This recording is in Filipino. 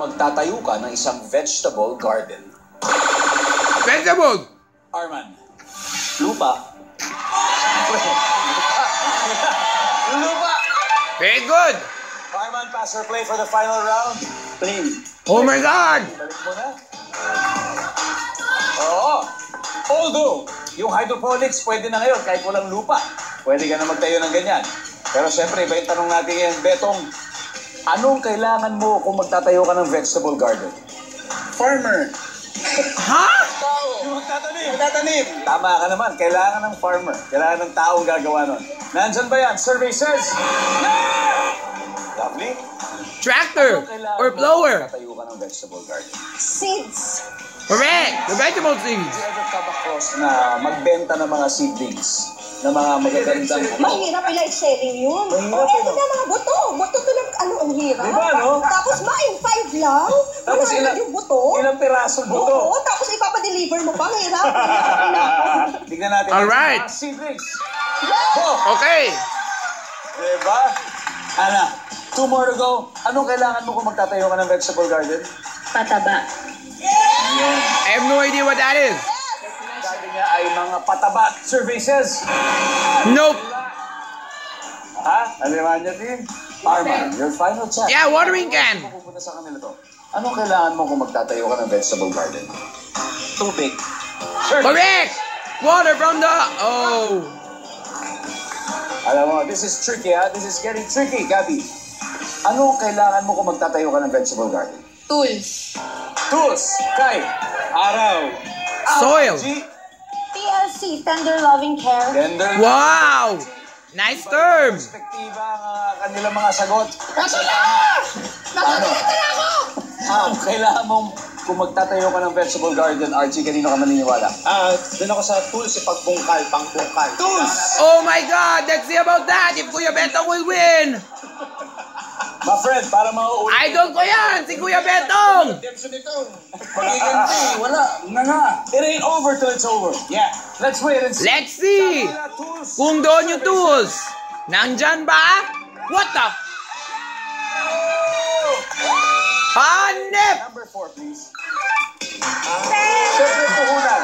magtatayo ka ng isang vegetable garden? Vegetable! Arman. Lupa. Lupa! Very good! Arman, pass or play for the final round? Plain. Oh my God! Balik mo na. Oo. Although, yung hydroponics pwede na ngayon kahit walang lupa. Pwede ka na magtayo ng ganyan. Pero syempre, iba yung tanong natin ngayon, Betong, anong kailangan mo kung magtatayo ka ng vegetable garden? Farmer. Ha? Yung magtatanim. Tama ka naman. Kailangan ng farmer. Kailangan ng taong gagawa nun. Nandyan ba yan? Survey says, yeah! Lovely. Tractor or blower? Magtatayo ka ng vegetable garden. Seeds. Correct! The vegetable seeds. Have you ever come across na magbenta ng mga seedlings? Na mga magagandang Mahirap pala i-selling yun. Mahirap, Eto na mga buto. Buto to lang, ang hirap. Diba, no? Tapos maing 5 lang. Tapos Wala yung buto. ilang pirasong buto? Oo, tapos ipapadeliver mo pa. Hirap. Tignan natin. Alright. Mga seedlings. Okay. Diba? Ana, 2 more to go. Anong kailangan mo kung magtatayo ka ng vegetable garden? Pataba. I have no idea what that is. Sabi niya ay mga pataba. Survey says. Nope. Ha? Ano naman niya, Tim? Arman, your final chance. Yeah, watering can. Pupunta sa kanila to. Anong kailangan mo kung magtatayo ka ng vegetable garden? Tubig. Correct! Water from the... Oh. Alam mo, this is tricky, ha? This is getting tricky, Gabby. Anong kailangan mo kung magtatayo ka ng vegetable garden? Tools. Tools. Kay. Araw. Soil. G. TLC, tender loving care. Gender. Wow! Nice term. Perspektiba ang kanilang mga sagot. Nakakita na ako! Kailangan mong kung magtatayo ka ng vegetable garden, Archie, kanino ka maniniwala? Doon ako sa tools, pagbungkal, pangbungkal. Tools! Oh my God! Let's see about that if Kuya Betong will win! My friend, para mauulit. Idol ko yan! Si Kuya Betong! Magiganti, wala. Nga. It ain't over till it's over. Yeah. Let's wait and see. Let's see! Kung doon yung tools, nandyan ba? What the? Hanep! Number 4, please. Siyempre, puhunan.